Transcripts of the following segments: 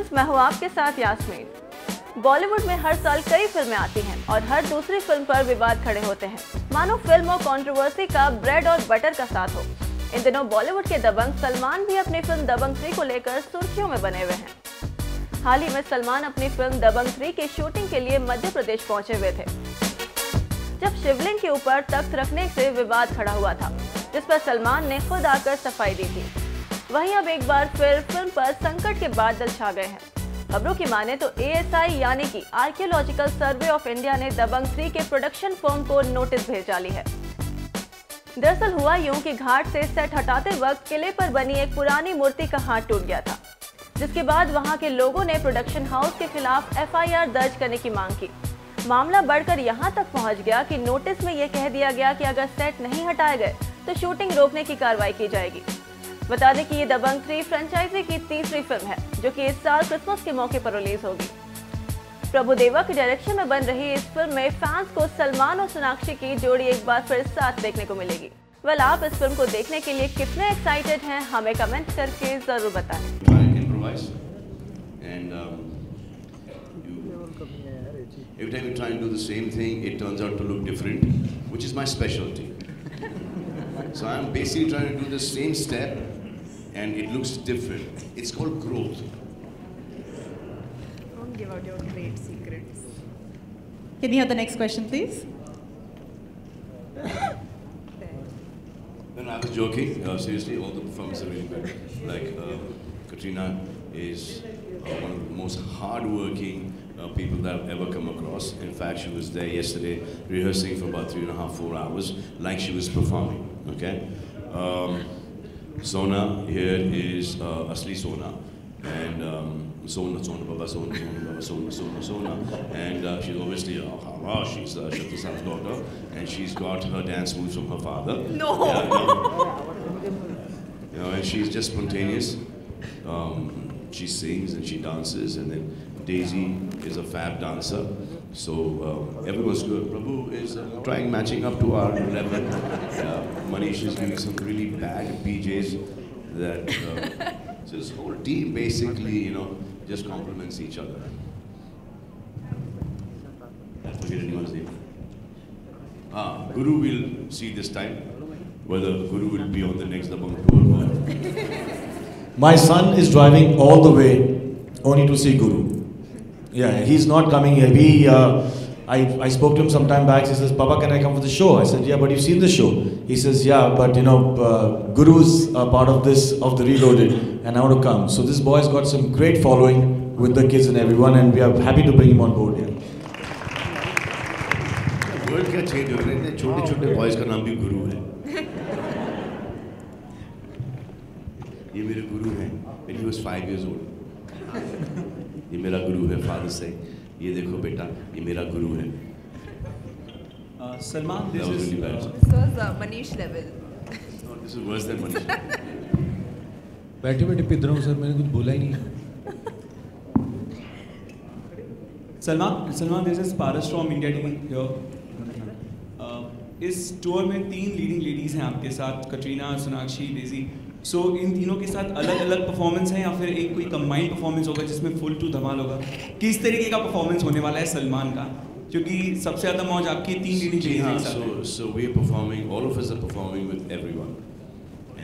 Friends, मैं हूँ आपके साथ यास्मीन। बॉलीवुड में हर साल कई फिल्में आती हैं और हर दूसरी फिल्म पर विवाद खड़े होते हैं, मानो फिल्म और कंट्रोवर्सी का ब्रेड और बटर का साथ हो। इन दिनों बॉलीवुड के दबंग सलमान भी अपनी फिल्म दबंग 3 को लेकर सुर्खियों में बने हुए हैं। हाल ही में सलमान अपनी फिल्म दबंग 3 की शूटिंग के लिए मध्य प्रदेश पहुंचे हुए थे, जब शिवलिंग के ऊपर तख्त रखने से विवाद खड़ा हुआ था, जिस पर सलमान ने खुद आकर सफाई दी थी। वहीं अब एक बार फिर फिल्म पर संकट के बादल छा गए हैं। खबरों की माने तो ASI यानी कि आर्कियोलॉजिकल सर्वे ऑफ इंडिया ने दबंग 3 के प्रोडक्शन फर्म को नोटिस भेज डाली है। दरअसल हुआ यूं कि घाट से सेट हटाते वक्त किले पर बनी एक पुरानी मूर्ति का हाथ टूट गया था, जिसके बाद वहां के लोगों ने प्रोडक्शन हाउस के खिलाफ FIR दर्ज करने की मांग की। मामला बढ़कर यहां तक पहुंच गया कि नोटिस में यह कह दिया गया कि अगर सेट नहीं हटाए गए तो शूटिंग रोकने की कार्रवाई की जाएगी। बता दें कि ये दबंग 3 फ्रेंचाइजी की तीसरी फिल्म है, जो कि इस साल क्रिसमस के मौके पर रिलीज होगी। प्रभुदेवा के डायरेक्शन में बन रही इस फिल्म में फैंस को सलमान और सोनाक्षी की जोड़ी एक बार फिर साथ देखने को मिलेगी। वेल, आप इस फिल्म को देखने के लिए कितने एक्साइटेड हैं, हमें कमेंट करके जरूर बताएं। Every time you try and do the same thing, it turns out to look different, which is my specialty. So I'm basically trying to do the same step, and it looks different. It's called growth. Don't give out your great secrets. Can you have the next question, please? No, I was joking. Seriously, all the performances are really good. Like Katrina is one of the most hard-working people that I've ever come across. In fact, she was there yesterday rehearsing for about 3.5–4 hours, like she was performing. Okay. Sona here is Asli Sona, and Sona Baba Sona, and she's obviously she's Shakti San's daughter, and she's got her dance moves from her father. No. And she's just spontaneous. She sings and she dances, and then Daisy is a fab dancer. So everyone's good. Prabhu is trying matching up to our level. Manish is giving some really bad PJs that so this whole team basically, just complements each other. I forget anyone's name. Guru will see this time whether Guru will be on the next Dabang tour or. My son is driving all the way only to see Guru. Yeah, he's not coming here. I spoke to him some time back. He says, "Papa, can I come for the show?" I said, "Yeah, but you've seen the show." He says, "Yeah, but Guru's part of the Reloaded, and I want to come." So this boy's got some great following with the kids and everyone, and we are happy to bring him on board here. Word क्या change हो रहा है? छोटे-छोटे boys का नाम भी गुरु है. ये मेरे गुरु हैं. When he was 5 years old. ये मेरा गुरु है. Father saying, ये देखो बेटा, ये मेरा गुरु है. Salman, this is really bad. This was Manish level. No, this is worse than Manish. बैठे पिट रहा हूँ सर, मैंने कुछ बोला ही नहीं. Salman, this is Paras from India team here. इस टूर में 3 लीडिंग लेडीज हैं आपके साथ, कटरीना, सोनाक्षी, डेजी. सो इन तीनों के साथ अलग अलग परफॉर्मेंस है या फिर एक कोई कंबाइंड परफॉर्मेंस होगा जिसमें फुल टू धमाल होगा? किस तरीके का परफॉर्मेंस होने वाला है सलमान का, क्योंकि सबसे ज़्यादा मौज आपकी 3 लीडिंग लेडीज के साथ है. So we're performing, all of us are performing with everyone,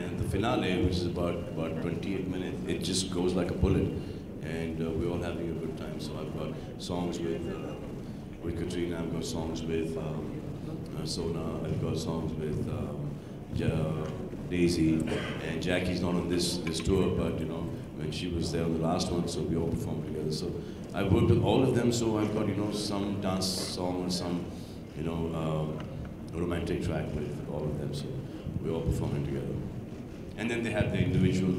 and the finale, which is about 28 minutes, it just goes like a bullet, and we're all having a good time. So I've got songs with Katrina, I've got songs with Sona, I've got songs with Daisy, and Jackie's not on this tour, but when she was there on the last one, so we all performed together. So I've worked with all of them, so I've got some dance song or some romantic track with all of them, so we're all performing together. And then they have their individual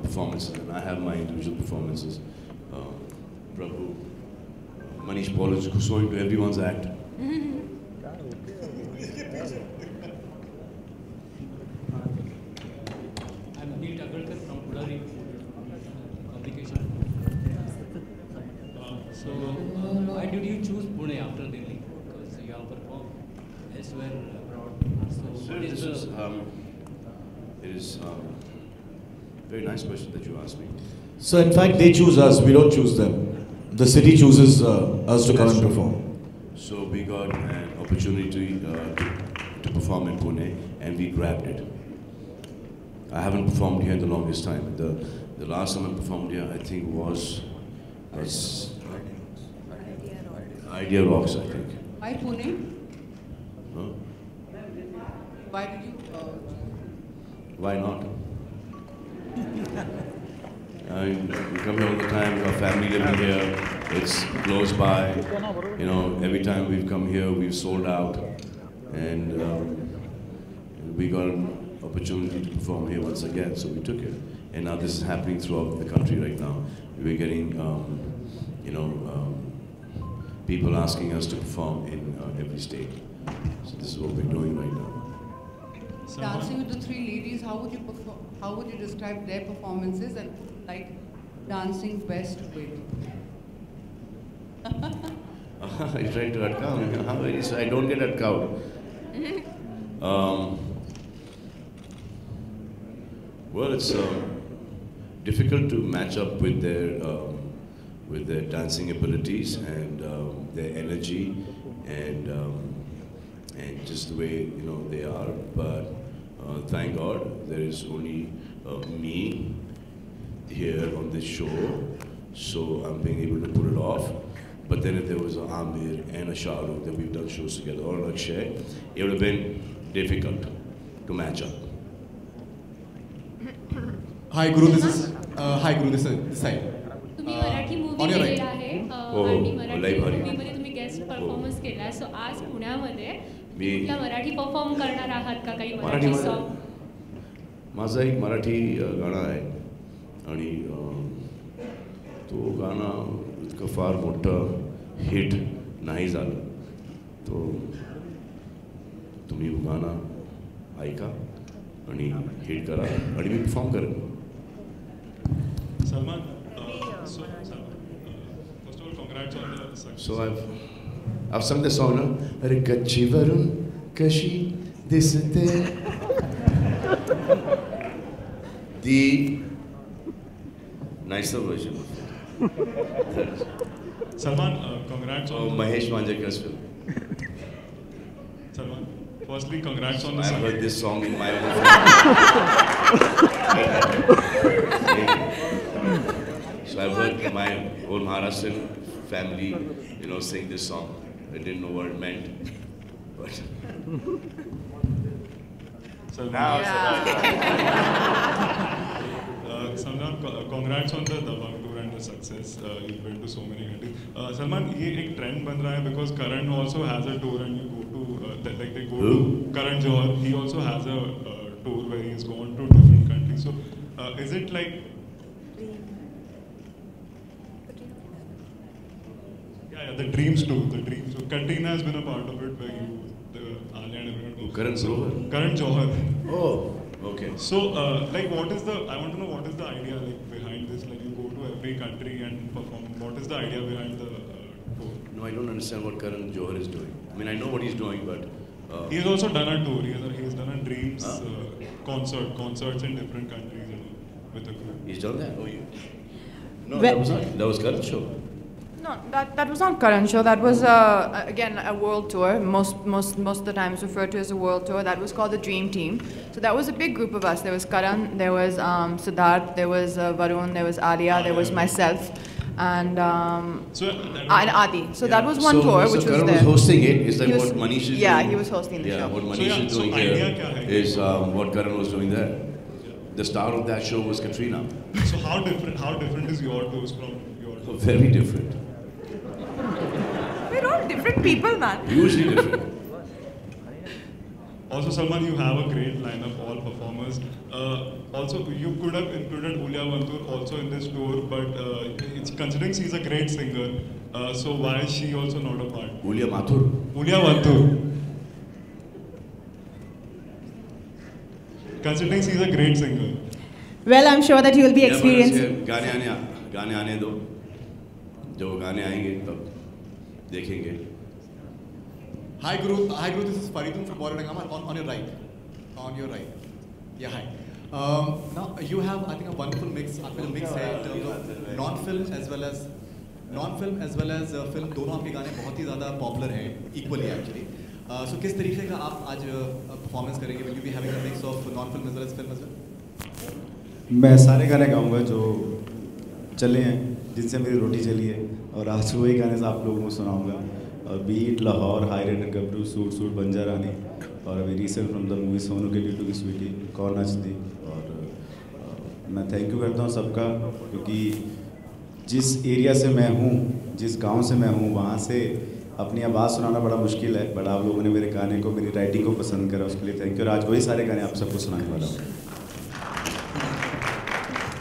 performances, and I have my individual performances. Prabhu, Manish Paul is going to everyone's act. So, why did you choose Pune after Delhi? Because you have performed elsewhere abroad. So, Sir, what is it is Very nice question that you asked me. So in fact, they choose us. We don't choose them. The city chooses us to come and perform. So we got an opportunity to perform in Pune, and we grabbed it. I haven't performed here in the longest time. The last time I performed here, I think was Idea Rocks, I think. Why Pune? Huh? Why did you? Why not? I mean, we come here all the time. Our family living here. It's close by. You know, every time we've come here, we've sold out, and we got an opportunity to perform here once again, so we took it. And now this is happening throughout the country right now. We're getting, people asking us to perform in every state. So this is what we're doing right now. Dancing with the three ladies, how would you perform? How would you describe their performances and like dancing best with? You trying to atcout? I don't get atcout. Well, it's difficult to match up with their dancing abilities and their energy and just the way they are. But thank God there is only me here on this show, so I'm being able to pull it off. But then if there was a Amir and a Shah Rukh that we've done shows together, or an Akshay, it would have been difficult to match up. Hi Guru, this is this side. तुम्ही Marathi movie केलेली आहे आणि मराठी मूवीमध्ये तुम्ही guest performance केला, सो आज पुण्यामध्ये कुठला Marathi perform करणार आहात का काही मराठी सॉन्ग? माझा एक मराठी गाणं आहे आणि तो गाणं इतकं फार मोठं हिट नाही झालं, तो तुम्ही गाणं ऐका आणि हिट करा आणि मी परफॉर्म करेन. Salman, first of all, congrats on the success. So I've sung the song, no? अरे कच्ची वरून कशी दिसते. The nicer version of it. Salman, congrats on Mahesh Manjrekar's film. Salman, firstly, congrats on the I've heard this song in my own film. So I've heard my whole Maharashtrian family, sing this song. I didn't know what it meant, but Salman, congrats on the Dabangg tour and the success. You've been to so many countries. Salman, ये एक trend बन रहा है because Karan also has a tour and you go to they go to Karan Johar. He also has a tour where he's gone to different countries. So is it like? Yeah, the Dreams too. The Dreams. So Katrina has been a part of it, where Alia and everyone. Karan Johar. Karan Johar. Oh, okay. So, I want to know what is the idea behind this? Like, you go to every country and perform. What is the idea behind the tour? No, I don't understand what Karan Johar is doing. I mean, I know what he's doing, but he has also done a tour. He has done a Dreams concerts in different countries with the group. He's done that. Oh, yeah. No, that was Karan's show. No, that was not Karan show. That was again a world tour. Most of the times referred to as a world tour. That was called the Dream Team. So that was a big group of us. There was Karan, there was Siddharth, there was Varun, there was Alia, there was myself, and Adi. So that was one tour which was Karan there. was hosting it. Is that what Manish is doing? Yeah, he was hosting the show. Yeah, what Manish is doing here is what Karan was doing there. The star of that show was Katrina. So how different is your tours from your tours? Very different. We're all different people, man. Hugely different. Also, Salman, you have a great lineup, all performers. Also, you could have included Ulya Vantur also in this tour, but considering she's a great singer, so why is she also not a part? Ulya Mathur. Ulya Vantur. Considering she's a great singer. Well, I'm sure that you will be experienced. गाने आने दो. जब गाने आएंगे तब देखेंगे. Hi Guru, this is Faridun from Border Dangama on your right. On your right. Yeah, hi. Now you have, I think, a wonderful mix. आपका जो mix है in terms of non-film as well as film, दोनों आपके गाने बहुत ही ज़्यादा popular हैं, equally actually. So किस तरीके का आप आज performance करेंगे? Will you be having a mix of non-film as well as film as well? मैं सारे गाने गाऊंगा जो चले हैं, जिनसे मेरी रोटी चली है, और आज वही गाने से आप लोगों को सुनाऊंगा. बीट, लाहौर, हाई रेटेड गबरू, सूट सूट, बंजा रानी, और अभी recent from the movie Sonu के ड्यू टू की स्वीटी, कौन नचती. और मैं थैंक यू करता हूँ सबका, क्योंकि जिस एरिया से मैं हूँ, जिस गांव से मैं हूँ, वहाँ से अपनी आवाज़ सुनाना बड़ा मुश्किल है, बट आप लोगों ने मेरे गाने को, मेरी राइटिंग को पसंद करा, उसके लिए थैंक यू. और आज वही सारे गाने आप सबको सुनाने वाला हूँ.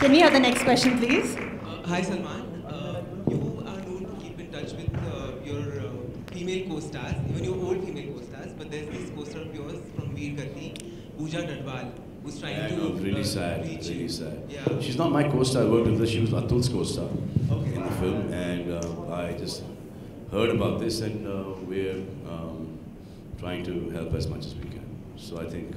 Can we have the next question, please? Hi, Salman. You are known to keep in touch with your female co-stars, even your old female co-stars, but there's this co-star of yours from Veer Gati, Pooja Dadwal, who's trying to really sad, reach really you. sad. Yeah. She's not my co-star. I worked with her. She was Atul's co-star in the film, and I just heard about this, and we're trying to help as much as we can. So I think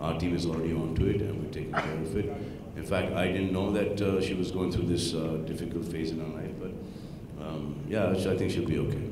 our team is already on to it, and we're taking care of it. In fact, I didn't know that she was going through this difficult phase in her life, but yeah, I think she'll be okay.